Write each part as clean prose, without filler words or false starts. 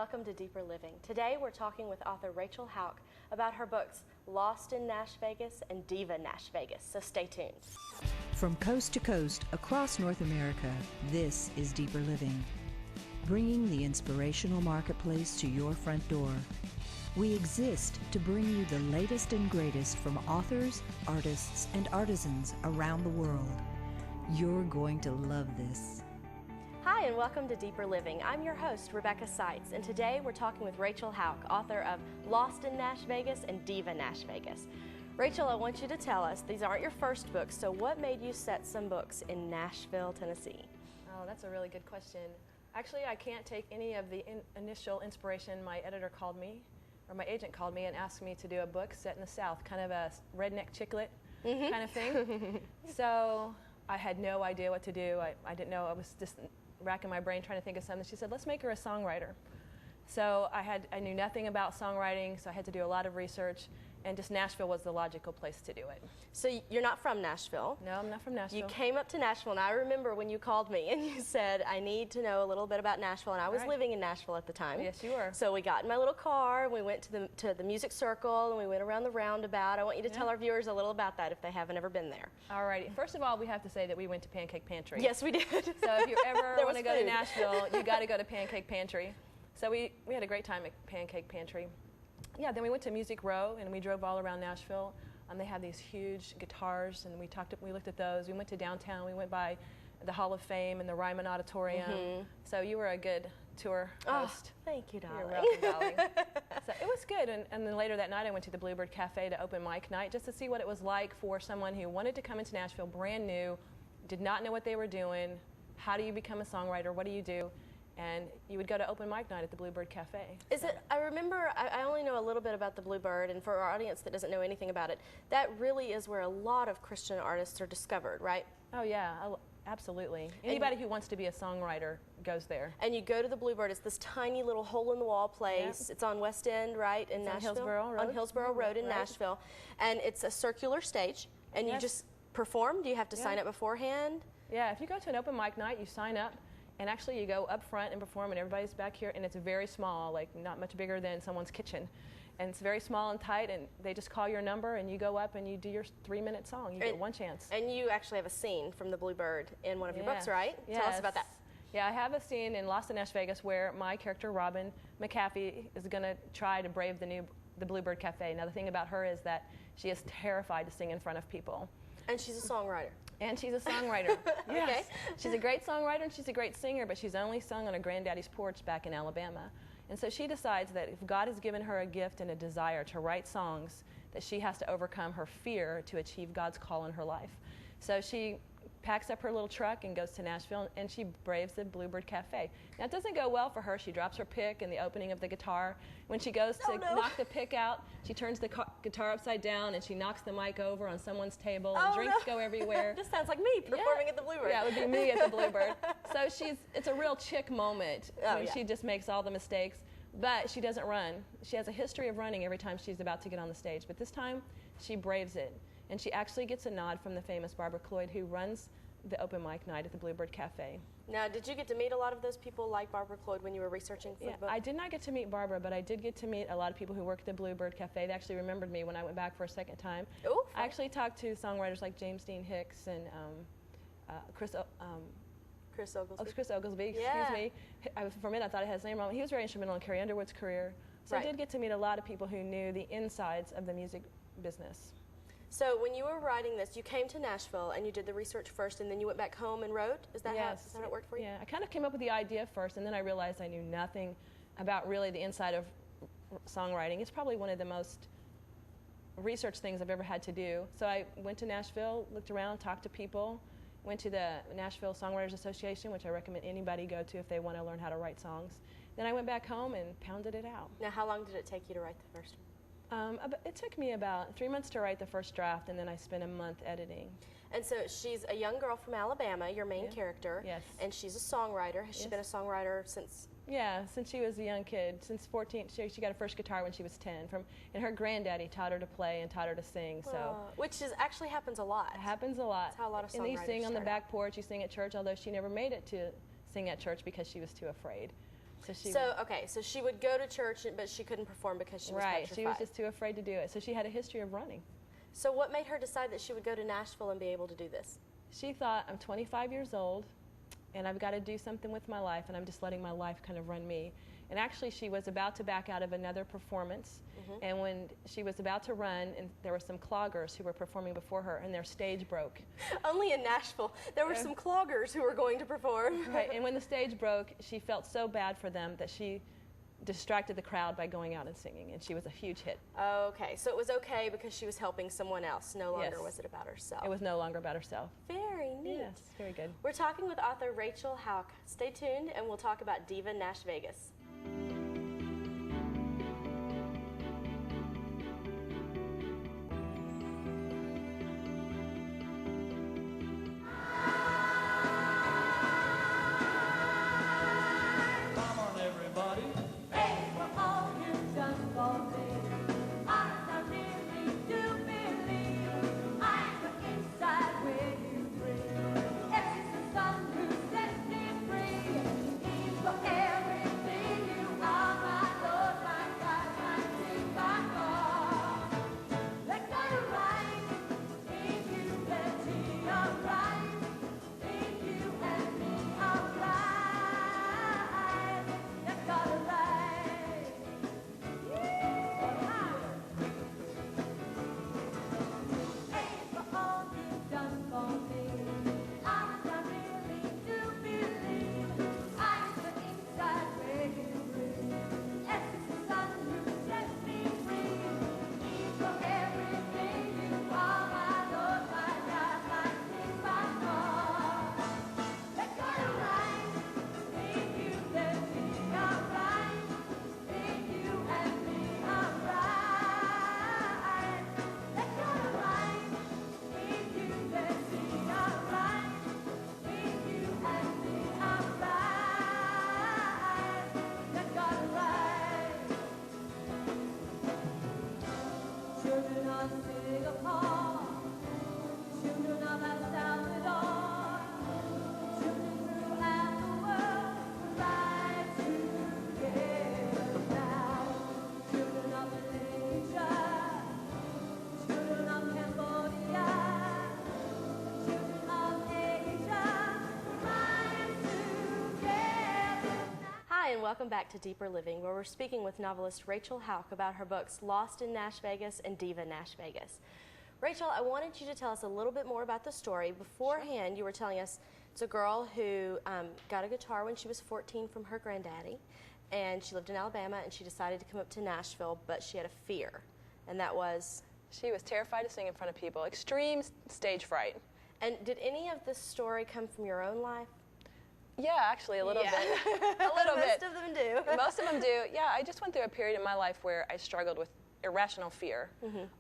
welcome to Deeper Living. Today we're talking with author Rachel Hauck about her books Lost in Nash Vegas and Diva Nash Vegas, so stay tuned. From coast to coast across North America, this is Deeper Living, bringing the inspirational marketplace to your front door. We exist to bring you the latest and greatest from authors, artists, and artisans around the world. You're going to love this. Hi, and welcome to Deeper Living. I'm your host, Rebecca Seitz, and today we're talking with Rachel Hauck, author of Lost in Nash Vegas and Diva Nash Vegas. Rachel, I want you to tell us, these aren't your first books, so what made you set some books in Nashville, Tennessee? Oh, that's a really good question. Actually, I can't take any of the initial inspiration. My editor called me, or my agent called me and asked me to do a book set in the South, kind of a redneck chick lit kind of thing. So I had no idea what to do. I didn't know. I was just racking my brain trying to think of something. She said, let's make her a songwriter. So I knew nothing about songwriting, so I had to do a lot of research, and just Nashville was the logical place to do it. So you're not from Nashville? No, I'm not from Nashville. You came up to Nashville, and I remember when you called me and you said, I need to know a little bit about Nashville, and I was living in Nashville at the time. Yes, you were. So we got in my little car, and we went to the music circle, and we went around the roundabout. I want you to tell our viewers a little about that if they haven't ever been there. All righty. First of all, we have to say that we went to Pancake Pantry. Yes, we did. So if you ever want to go to Nashville, you got to go to Pancake Pantry. So we had a great time at Pancake Pantry. Yeah, then we went to Music Row, and we drove all around Nashville. They had these huge guitars, and we looked at those. We went to downtown. We went by the Hall of Fame and the Ryman Auditorium. So you were a good tour host. Oh, thank you, darling. You're welcome, darling. So it was good, and then later that night I went to the Bluebird Cafe to open mic night just to see what it was like for someone who wanted to come into Nashville brand new, did not know what they were doing. How do you become a songwriter? What do you do? And you would go to open mic night at the Bluebird Cafe. I remember, I only know a little bit about the Bluebird, and for our audience that doesn't know anything about it, that really is where a lot of Christian artists are discovered, right? Oh yeah, absolutely. Anybody who wants to be a songwriter goes there. And you go to the Bluebird. It's this tiny little hole-in-the-wall place. Yep. It's on West End, right, in Nashville? On Hillsborough Road. On Hillsborough Road in Nashville. And it's a circular stage, and you just perform? Do you have to sign up beforehand? Yeah, if you go to an open mic night, you sign up. And actually you go up front and perform, and everybody's back here, and it's very small, like not much bigger than someone's kitchen. And it's very small and tight, and they just call your number, and you go up and you do your 3-minute song. You get one chance. And you actually have a scene from the Bluebird in one of your books, right? Yes. Tell us about that. Yeah, I have a scene in Lost in Nash Vegas where my character, Robin McAfee, is going to try to brave the Bluebird Cafe. Now, the thing about her is that she is terrified to sing in front of people. And she's a songwriter. And she's a songwriter. Yes. Okay. She's a great songwriter and she's a great singer, but she's only sung on her granddaddy's porch back in Alabama. And so she decides that if God has given her a gift and a desire to write songs, that she has to overcome her fear to achieve God's call in her life. So she packs up her little truck and goes to Nashville, and she braves the Bluebird Cafe. Now, it doesn't go well for her. She drops her pick in the opening of the guitar. When she goes to knock the pick out, she turns the guitar upside down, and she knocks the mic over on someone's table, and drinks go everywhere. This sounds like me performing at the Bluebird. Yeah, it would be me at the Bluebird. So it's a real chick moment when she just makes all the mistakes. But she doesn't run. She has a history of running every time she's about to get on the stage. But this time, she braves it. And she actually gets a nod from the famous Barbara Cloyd, who runs the open mic night at the Bluebird Cafe. Now, did you get to meet a lot of those people like Barbara Cloyd when you were researching for the book? I did not get to meet Barbara, but I did get to meet a lot of people who work at the Bluebird Cafe. They actually remembered me when I went back for a second time. Ooh, I actually talked to songwriters like James Dean Hicks and Chris Oglesby. Chris Oglesby, excuse me. For a minute, I thought I had his name wrong. He was very instrumental in Carrie Underwood's career. So I did get to meet a lot of people who knew the insides of the music business. So when you were writing this, you came to Nashville and you did the research first, and then you went back home and wrote? Is that how it worked for you? Yeah, I kind of came up with the idea first, and then I realized I knew nothing about really the inside of songwriting. It's probably one of the most research things I've ever had to do. So I went to Nashville, looked around, talked to people, went to the Nashville Songwriters Association, which I recommend anybody go to if they want to learn how to write songs. Then I went back home and pounded it out. Now, how long did it take you to write the first one? It took me about 3 months to write the first draft, and then I spent a month editing. And so she's a young girl from Alabama, your main character. Yes. And she's a songwriter. Has she been a songwriter since? Yeah, since she was a young kid. Since 14, she got her first guitar when she was 10. And her granddaddy taught her to play and taught her to sing. So which actually happens a lot. It happens a lot. That's how a lot of songwriters And you sing on the back porch, you sing at church, although she never made it to sing at church because she was too afraid. So she would go to church, but she couldn't perform because she was petrified. She was just too afraid to do it. So she had a history of running. So what made her decide that she would go to Nashville and be able to do this? She thought, I'm 25 years old, and I've got to do something with my life, and I'm just letting my life kind of run me. And actually, she was about to back out of another performance, and when she was about to run, and there were some cloggers who were performing before her, and their stage broke. Only in Nashville. There were some cloggers who were going to perform. Right, and when the stage broke, she felt so bad for them that she distracted the crowd by going out and singing, and she was a huge hit. Okay, so it was okay because she was helping someone else. No longer was it about herself. It was no longer about herself. Very neat. Yes, very good. We're talking with author Rachel Hauck. Stay tuned, and we'll talk about Diva Nash Vegas. Welcome back to Deeper Living, where we're speaking with novelist Rachel Hauck about her books Lost in Nash Vegas and Diva Nash Vegas. Rachel, I wanted you to tell us a little bit more about the story. Beforehand, you were telling us it's a girl who got a guitar when she was 14 from her granddaddy, and she lived in Alabama, and she decided to come up to Nashville, but she had a fear, and that was? She was terrified to sing in front of people, extreme stage fright. And did any of this story come from your own life? Yeah, actually, a little bit. A little bit. Most of them do. Most of them do. Yeah, I just went through a period in my life where I struggled with irrational fear.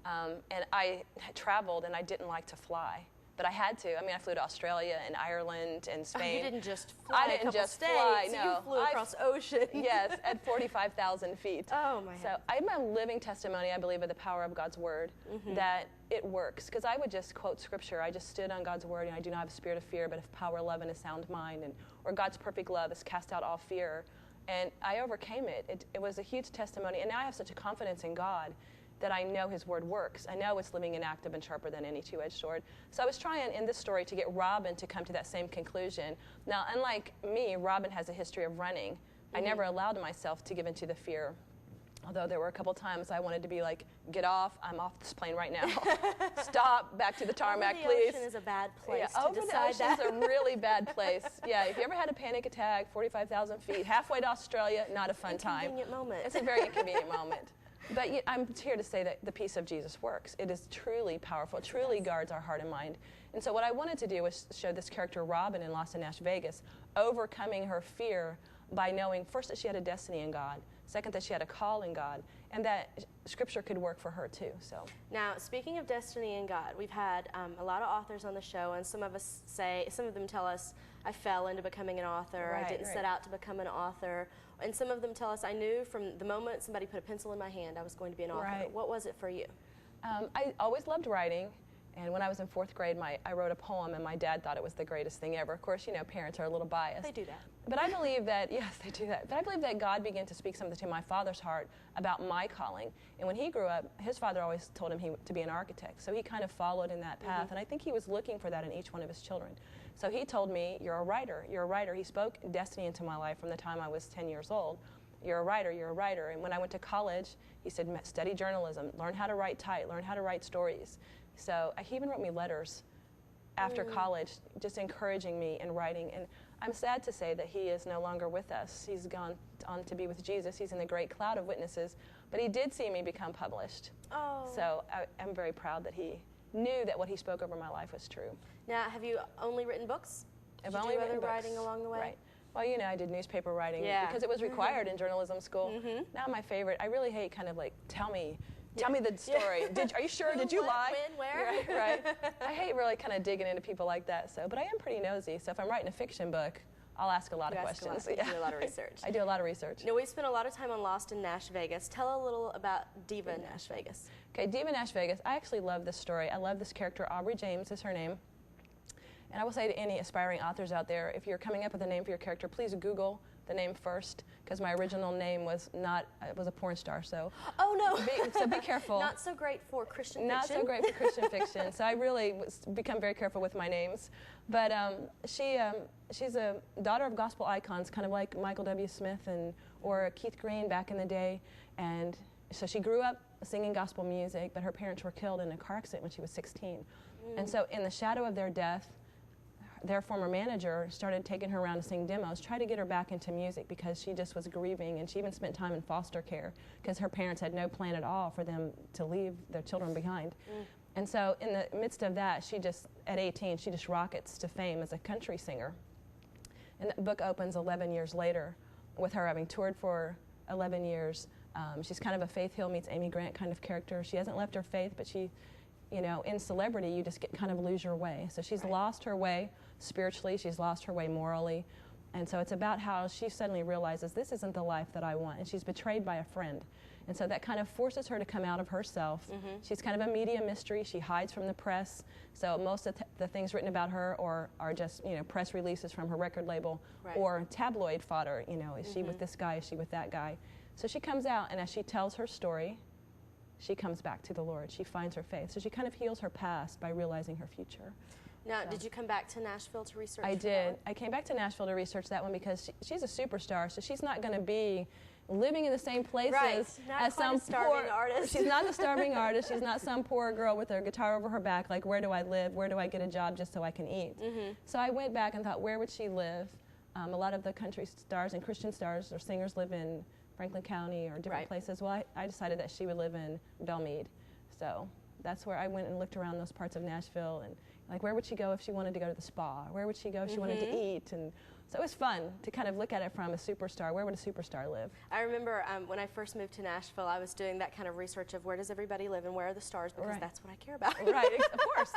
And I had traveled, and I didn't like to fly. But I had to. I mean, I flew to Australia and Ireland and Spain. You didn't just fly. I didn't just fly, no. You flew across ocean. Yes, at 45,000 feet. Oh, my So I'm a living testimony, I believe, of the power of God's Word, that it works. Because I would just quote Scripture. I just stood on God's Word, and I do not have a spirit of fear, but of power, love, and a sound mind. Or God's perfect love has cast out all fear. And I overcame it. It was a huge testimony. And now I have such a confidence in God that I know His Word works. I know it's living and active and sharper than any two-edged sword. So I was trying in this story to get Robin to come to that same conclusion. Now, unlike me, Robin has a history of running. I never allowed myself to give into the fear. Although there were a couple times I wanted to be like, get off, I'm off this plane right now. Stop, back to the tarmac, please. The ocean is a bad place to to decide that. Over the ocean is a really bad place. Yeah, if you ever had a panic attack, 45,000 feet, halfway to Australia, not a fun time. Inconvenient moment. It's a very inconvenient moment. But I'm here to say that the peace of Jesus works. It is truly powerful. It truly guards our heart and mind. And so what I wanted to do was show this character Robin in Lost in Nash Vegas, overcoming her fear by knowing, first, that she had a destiny in God, second, that she had a call in God, and that Scripture could work for her too. So now, speaking of destiny in God, we've had a lot of authors on the show, and some of them tell us, I fell into becoming an author, I didn't set out to become an author, and some of them tell us, I knew from the moment somebody put a pencil in my hand I was going to be an author. What was it for you? I always loved writing, And when I was in 4th grade, I wrote a poem, and my dad thought it was the greatest thing ever. Of course, you know, parents are a little biased. They do that. But I believe that, yes, they do that. But I believe that God began to speak something to my father's heart about my calling. And when he grew up, his father always told him to be an architect. So he kind of followed in that path. And I think he was looking for that in each one of his children. So he told me, you're a writer, you're a writer. He spoke destiny into my life from the time I was 10 years old. You're a writer, you're a writer. And when I went to college, he said, study journalism, learn how to write tight, learn how to write stories. So he even wrote me letters after college, just encouraging me in writing. And I'm sad to say that he is no longer with us. He's gone on to be with Jesus. He's in the great cloud of witnesses. But he did see me become published. Oh. So I'm very proud that he knew that what he spoke over my life was true. Now, have you only written books? I've Did only you do written other books. writing along the way? Right. Well, you know, I did newspaper writing because it was required in journalism school. Now my favorite, I really hate kind of like, tell me the story. Are you sure? Did you lie? When, where? Right. I hate really kind of digging into people like that. So, but I am pretty nosy. So if I'm writing a fiction book, I'll ask a lot of questions. You do a lot of research. I do a lot of research. Now, we spent a lot of time on Lost in Nash Vegas. Tell a little about Diva Nash Vegas. Okay, Diva Nash Vegas. I actually love this story. I love this character. Aubrey James is her name. And I will say to any aspiring authors out there, if you're coming up with a name for your character, please Google the name first, because my original name was a porn star, so. Oh, no. So be careful. Not so great for Christian fiction. Not so great for Christian fiction, so I really become very careful with my names. But she's a daughter of gospel icons, kind of like Michael W. Smith or Keith Green back in the day. And so she grew up singing gospel music, but her parents were killed in a car accident when she was 16. And so in the shadow of their death, their former manager started taking her around to sing demos, try to get her back into music because she just was grieving, and she even spent time in foster care because her parents had no plan at all for them to leave their children behind. And so in the midst of that, at 18, she just rockets to fame as a country singer. And the book opens 11 years later with her having toured for 11 years. She's kind of a Faith Hill meets Amy Grant kind of character. She hasn't left her faith, but she, you know, in celebrity, you just kind of lose your way. So she's lost her way spiritually, she's lost her way morally. And so it's about how she suddenly realizes this isn't the life that I want, and she's betrayed by a friend. And so that kind of forces her to come out of herself. She's kind of a media mystery. She hides from the press. So most of the things written about her are just, you know, press releases from her record label or tabloid fodder. You know, is she with this guy? Is she with that guy? So she comes out, and as she tells her story, she comes back to the Lord. She finds her faith. So she kind of heals her past by realizing her future. Now, did you come back to Nashville to research? I did. I came back to Nashville to research that one because she's a superstar, so she's not going to be living in the same places as some starving artist. She's not a starving artist. She's not some poor girl with her guitar over her back, like, where do I live? Where do I get a job just so I can eat? So I went back and thought, where would she live? A lot of the country stars and Christian stars or singers live in Franklin County or different places. Well, I decided that she would live in Belmead. So that's where I went and looked around those parts of Nashville, and like, where would she go if she wanted to go to the spa? Where would she go if she wanted to eat? And so it was fun to kind of look at it from a superstar. Where would a superstar live? I remember when I first moved to Nashville, I was doing that kind of research of where does everybody live and where are the stars, because that's what I care about. Right, of course.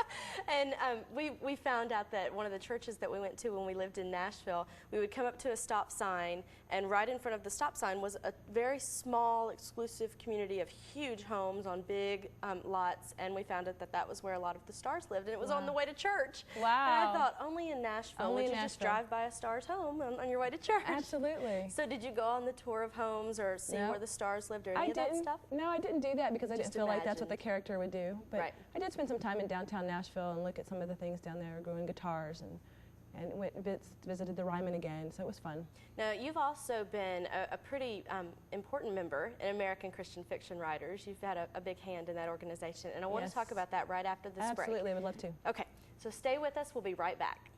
And we found out that one of the churches that we went to when we lived in Nashville, we would come up to a stop sign, and right in front of the stop sign was a very small, exclusive community of huge homes on big lots, and we found out that that was where a lot of the stars lived, and it was on the way to church. Wow. And I thought, only in Nashville would you just drive by a star's home on your way to church. Absolutely. So did you go on the tour of homes or see where the stars lived or any of that stuff? No, I didn't do that because I didn't feel like that's what the character would do. But I did spend some time in downtown Nashville and look at some of the things down there, growing guitars, and visited the Ryman again, so it was fun. Now, you've also been a pretty important member in American Christian Fiction Writers. You've had a big hand in that organization, and I want to talk about that right after this break. Absolutely, I would love to. Okay, so stay with us. We'll be right back.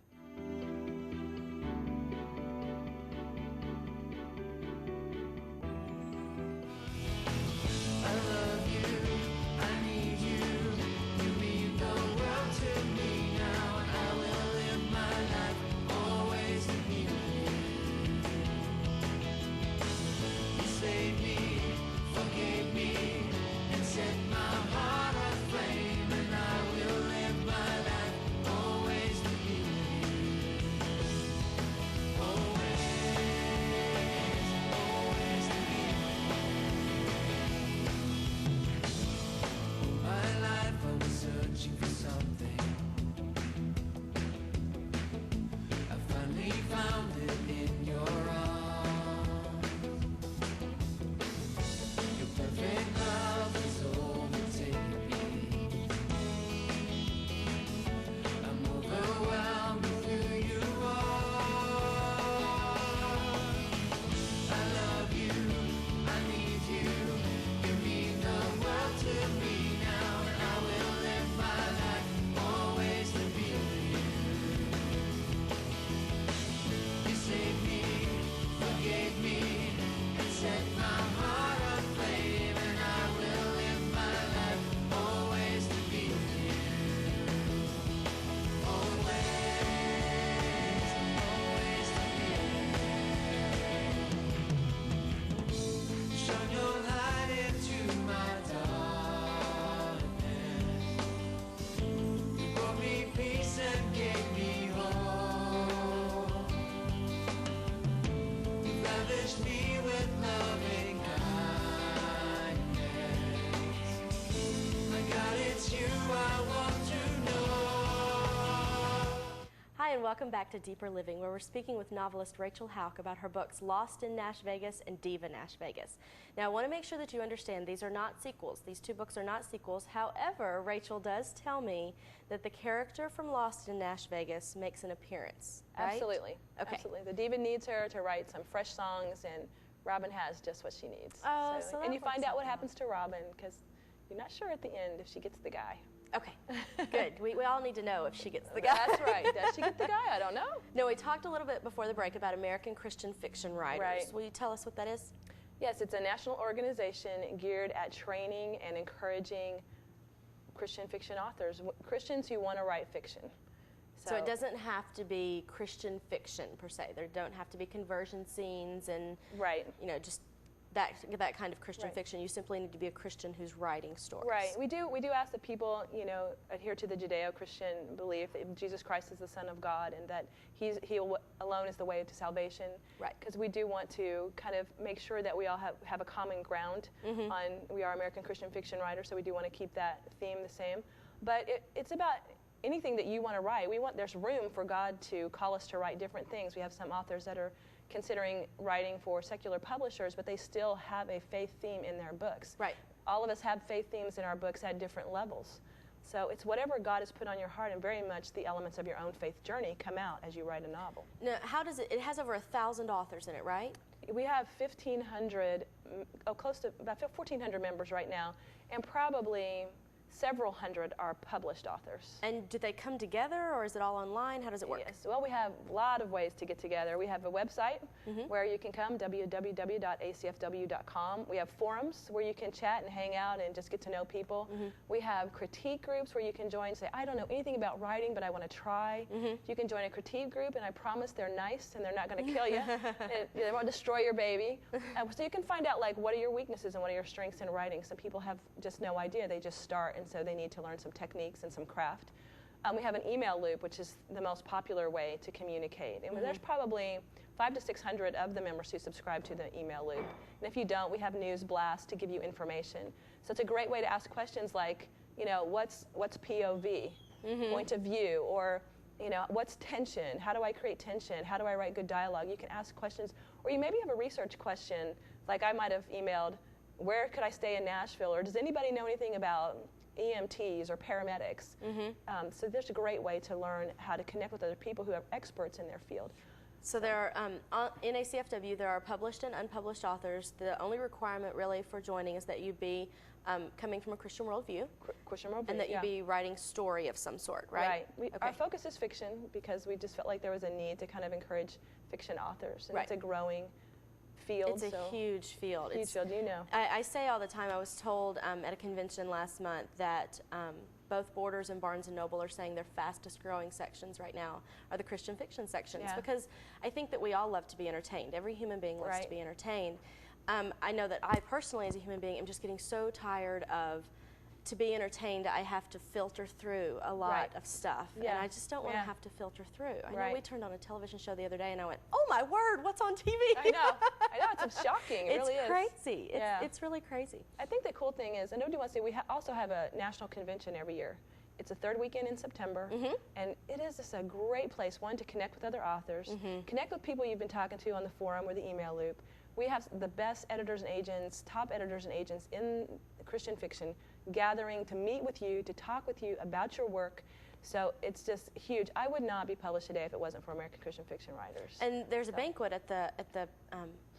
Welcome back to Deeper Living, where we're speaking with novelist Rachel Hauck about her books Lost in Nash Vegas and Diva Nash Vegas. Now, I want to make sure that you understand these are not sequels. These two books are not sequels. However, Rachel does tell me that the character from Lost in Nash Vegas makes an appearance, right? Absolutely. Okay. Absolutely. The diva needs her to write some fresh songs, and Robin has just what she needs. Oh, so and you find out what out. happens to Robin, because you're not sure at the end if she gets the guy. Okay, good. We all need to know if she gets the guy. That's right. Does she get the guy? I don't know. No, we talked a little bit before the break about American Christian fiction writers. Right. Will you tell us what that is? Yes, it's a national organization geared at training and encouraging Christian fiction authors, Christians who want to write fiction. So it doesn't have to be Christian fiction per se. There don't have to be conversion scenes and just that kind of Christian fiction. You simply need to be a Christian who's writing stories. Right. We do ask that people, adhere to the Judeo-Christian belief that Jesus Christ is the Son of God and that He alone is the way to salvation. Right. Because we do want to kind of make sure that we all have a common ground we are American Christian fiction writers, so we do want to keep that theme the same. But it's about anything that you want to write. There's room for God to call us to write different things. We have some authors that are considering writing for secular publishers, but they still have a faith theme in their books. Right. All of us have faith themes in our books at different levels. So it's whatever God has put on your heart, and very much the elements of your own faith journey come out as you write a novel. Now, how does it has over 1,000 authors in it, right? We have 1,500, close to about 1,400 members right now, and probably several hundred are published authors. And do they come together, or is it all online? How does it work? Yes, well, we have a lot of ways to get together. We have a website where you can come, www.acfw.com. We have forums where you can chat and hang out and just get to know people. We have critique groups where you can join and say, I don't know anything about writing, but I want to try. You can join a critique group, and I promise they're nice and they're not going to kill you. They won't destroy your baby. So you can find out, like, what are your weaknesses and what are your strengths in writing. Some people have just no idea. They just start, and so they need to learn some techniques and some craft. We have an email loop, which is the most popular way to communicate. And there's probably 500 to 600 of the members who subscribe to the email loop. And if you don't, we have news blasts to give you information. So it's a great way to ask questions like, what's POV, point of view, or what's tension? How do I create tension? How do I write good dialogue? You can ask questions, or you maybe have a research question, like I might have emailed, where could I stay in Nashville? Or does anybody know anything about EMTs or paramedics? So there's a great way to learn how to connect with other people who are experts in their field. So there are, in ACFW, there are published and unpublished authors. The only requirement really for joining is that you be coming from a Christian worldview. Christian worldview, and that you be writing story of some sort, right? Right. Our focus is fiction because we just felt like there was a need to kind of encourage fiction authors. And it's a growing field. It's a huge field. Huge field, I say all the time, I was told at a convention last month that both Borders and Barnes & Noble are saying their fastest growing sections right now are the Christian fiction sections, because I think that we all love to be entertained. Every human being loves to be entertained. I know that I personally, as a human being, am just getting so tired of, to be entertained, I have to filter through a lot of stuff, and I just don't want to have to filter through. I know we turned on a television show the other day, and I went, "Oh my word, what's on TV?" I know, it's shocking. It really is. It's crazy. It's really crazy. I think the cool thing is, I know you want to say, we also have a national convention every year. It's the third weekend in September, and it is just a great place, one, to connect with other authors, connect with people you've been talking to on the forum or the email loop. We have the best editors and agents, top editors and agents in Christian fiction, gathering to meet with you, to talk with you about your work. So it's just huge. I would not be published today if it wasn't for American Christian fiction writers. And there's a banquet at the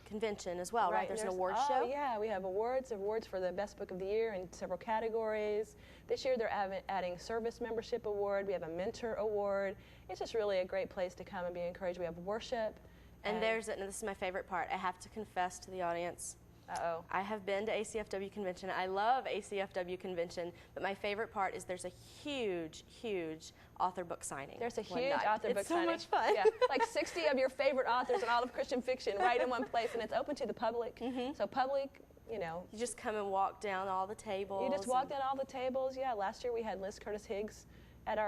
convention as well, right? There's an awards show? Yeah, we have awards for the best book of the year in several categories. This year they're adding service membership award. We have a mentor award. It's just really a great place to come and be encouraged. We have worship. And this is my favorite part. I have to confess to the audience. I have been to ACFW convention. I love ACFW convention, but my favorite part is there's a huge, huge author book signing. There's a huge author book signing. It's so much fun. Yeah, like 60 of your favorite authors in all of Christian fiction right in one place, and it's open to the public. So public, you just come and walk down all the tables. You just walk down all the tables. Yeah, last year we had Liz Curtis Higgs at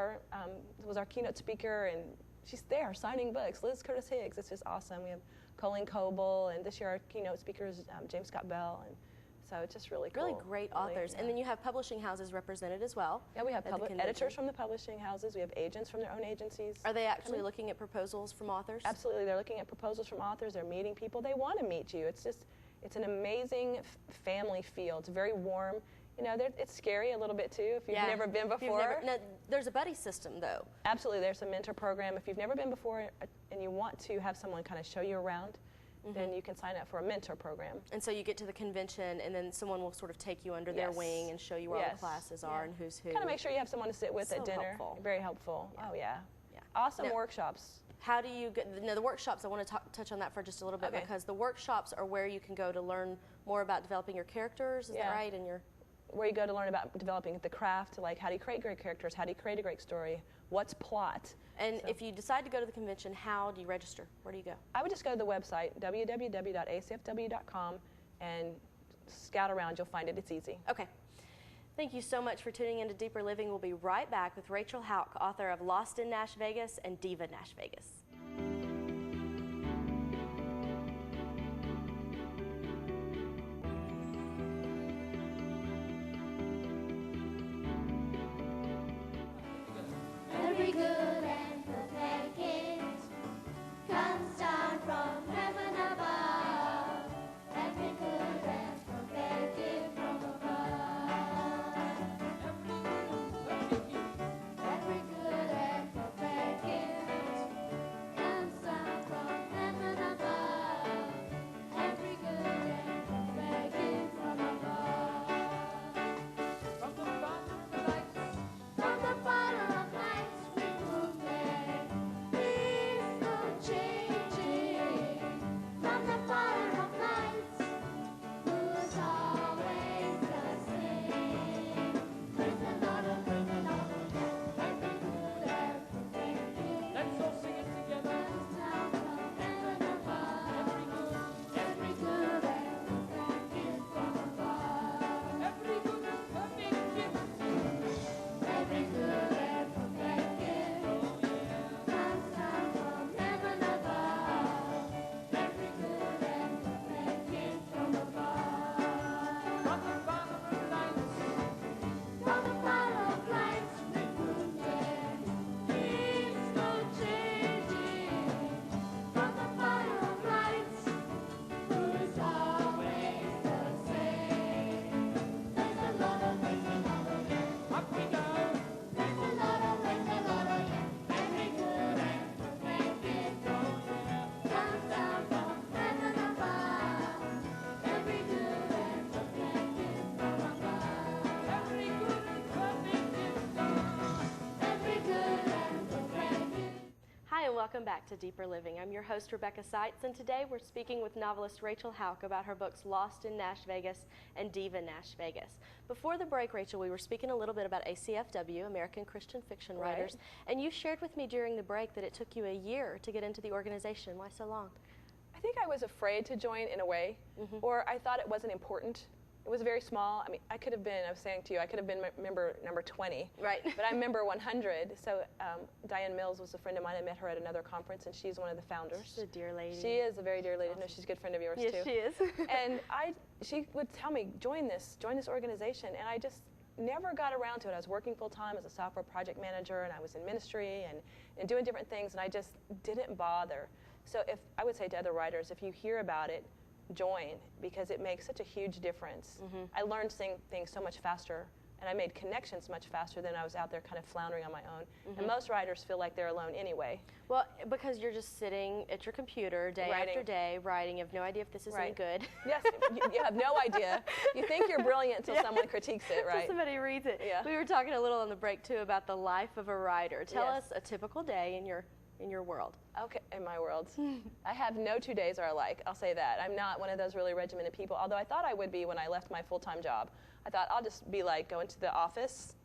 was our keynote speaker, and she's there signing books. Liz Curtis Higgs, it's just awesome. We have Colleen Coble, and this year our keynote speaker is James Scott Bell. And So it's just really cool. Really great authors. And then you have publishing houses represented as well. Yeah, we have editors from the publishing houses. We have agents from their own agencies. Are they actually looking at proposals from authors? Absolutely. They're looking at proposals from authors. They're meeting people. They want to meet you. It's an amazing family feel. It's very warm. You know, it's scary a little bit too if you've never been before. No, there's a buddy system though. Absolutely. There's a mentor program. If you've never been before and you want to have someone kind of show you around, then you can sign up for a mentor program. And so you get to the convention and then someone will sort of take you under their wing and show you where all the classes are and who's who. Kind of make sure you have someone to sit with at dinner. Helpful. Very helpful. Yeah. Oh yeah. Awesome workshops. How do you get, the workshops, I want to touch on that for just a little bit because the workshops are where you can go to learn more about developing your characters, is that right? And where you go to learn about developing the craft, like how do you create great characters, how do you create a great story, what's plot. And if you decide to go to the convention, how do you register? Where do you go? I would just go to the website, www.acfw.com, and scout around. You'll find it. It's easy. Okay. Thank you so much for tuning in to Deeper Living. We'll be right back with Rachel Hauck, author of Lost in Nash Vegas and Diva Nash Vegas. Every good and perfect gift comes down from heaven above. Every good and perfect gift from above. Every good and perfect gift comes down from heaven above. Every good and perfect gift from above. From the Father of lights. From the Father of lights. From the Father of lights, who's always the same. Praise the Lord, oh, praise the Lord, oh, every good and perfect gift. Let's all sing it together. Comes down from heaven above. Every good and perfect gift from above. Every good and perfect gift. Every good and perfect gift comes down from heaven above. Every good and perfect gift from above. From the Father of lights. From the Father of lights, recruited. He's no changing. From the Father of lights, who's always the same. Praise the Lord, oh, praise the Lord, oh, yeah. Up we go. Praise the Lord, oh, praise the Lord, oh, yeah. Every good and perfect gift comes down from heaven above. Every good and perfect gift from above. Every good and perfect gift comes. Every good and perfect gift. Hi and welcome back to Deeper Living. I'm your host Rebecca Seitz, and today we're speaking with novelist Rachel Hauck about her books Lost in Nash Vegas and Diva Nash Vegas. Before the break, Rachel, we were speaking a little bit about ACFW, American Christian Fiction Writers, and you shared with me during the break that it took you a year to get into the organization. Why so long? I think I was afraid to join in a way, or I thought it wasn't important. It was very small. I mean, I could have been, I was saying to you, I could have been member number 20. Right. But I'm member 100. So Diane Mills was a friend of mine. I met her at another conference, and she's one of the founders. She's a dear lady. She is a very dear lady. No, she's a good friend of yours, too. Yes, she is. And she would tell me, join this organization. And I just never got around to it. I was working full-time as a software project manager, and I was in ministry and doing different things, and I just didn't bother. So if I would say to other writers, if you hear about it, join, because it makes such a huge difference. I learned things so much faster, and I made connections much faster than I was out there kind of floundering on my own. And most writers feel like they're alone anyway. Well, because you're just sitting at your computer day after day writing. You have no idea if this is any good. Yes, you have no idea. You think you're brilliant until someone critiques it, right? Until somebody reads it. Yeah. We were talking a little on the break too about the life of a writer. Tell us a typical day in your world. Okay, in my world. I have no 2 days are alike, I'll say that. I'm not one of those really regimented people, although I thought I would be when I left my full-time job. I thought I'll just be like going to the office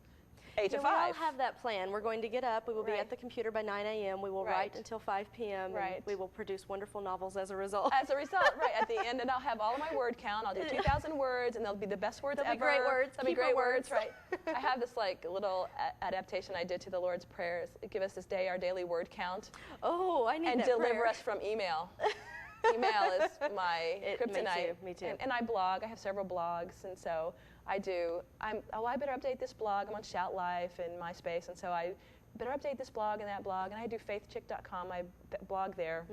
8 to 5. We all have that plan. We're going to get up. We will be at the computer by 9 a.m. We will write until 5 p.m. And we will produce wonderful novels as a result. As a result, at the end, and I'll have all of my word count. I'll do 2,000 words, and they'll be the best words ever. They'll be great words. They'll be great words, right. I have this little adaptation I did to the Lord's Prayer. Give us this day our daily word count. Oh, I need that And deliver prayer. us from email. Email is my kryptonite. Me too. And I blog. I have several blogs, and so I better update this blog. I'm on Shout Life and MySpace, and so I better update this blog and that blog. And I do faithchick.com, my blog there.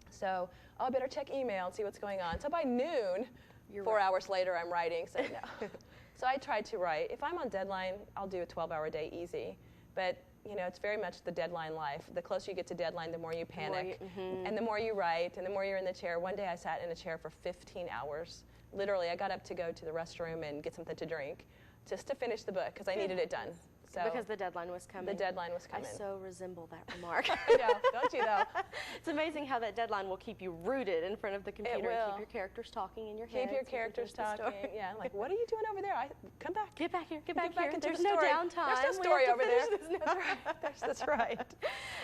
So I better check email and see what's going on. So by noon, 4 hours later, I'm writing. So no. So I try to write. If I'm on deadline, I'll do a 12-hour day easy. But you know, it's very much the deadline life. The closer you get to deadline, the more you panic, and the more you write, and the more you're in the chair. One day I sat in a chair for 15 hours. Literally, I got up to go to the restroom and get something to drink just to finish the book because I needed it done. So because the deadline was coming. The deadline was coming. I so resemble that remark. I know, don't you though? It's amazing how that deadline will keep you rooted in front of the computer and will. keep your characters talking in your head. Keep your characters talking. Yeah, like, what are you doing over there? Come back. Get back here. Get back here. into There's the no story. downtime. There's no story over there. That's right. That's right.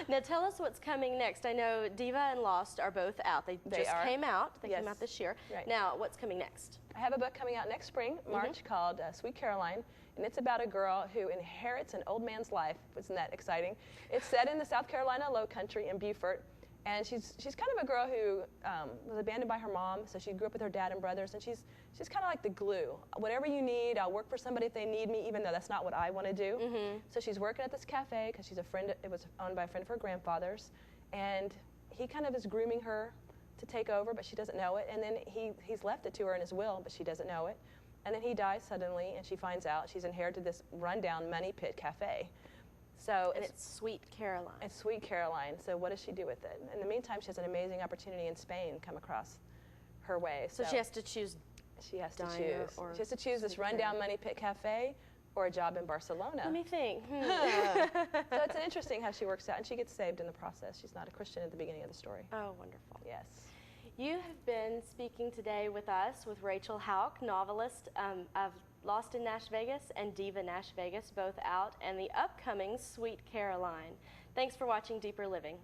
Now tell us what's coming next. I know Diva and Lost are both out. They just came out. They came out this year. Right. Now, what's coming next? I have a book coming out next spring, March, called Sweet Caroline, and it's about a girl who inherits an old man's life. Isn't that exciting? It's set in the South Carolina Low Country in Beaufort, and she's kind of a girl who was abandoned by her mom, so she grew up with her dad and brothers, and she's kind of like the glue. Whatever you need, I'll work for somebody if they need me, even though that's not what I want to do. So she's working at this cafe because she's a friend. It was owned by a friend of her grandfather's, and he kind of is grooming her to take over, but she doesn't know it. And then he's left it to her in his will, but she doesn't know it. And then he dies suddenly, and she finds out she's inherited this rundown money pit cafe. So it's Sweet Caroline. It's Sweet Caroline. So what does she do with it? In the meantime, she has an amazing opportunity in Spain come across her way. So she has to choose. She has to diner choose. or She has to choose this rundown money pit cafe or a job in Barcelona. Let me think. So it's interesting how she works out, and she gets saved in the process. She's not a Christian at the beginning of the story. Oh, wonderful. Yes. You have been speaking today with us with Rachel Hauck, novelist of Lost in Nash Vegas and Diva Nash Vegas, both out, and the upcoming Sweet Caroline. Thanks for watching Deeper Living.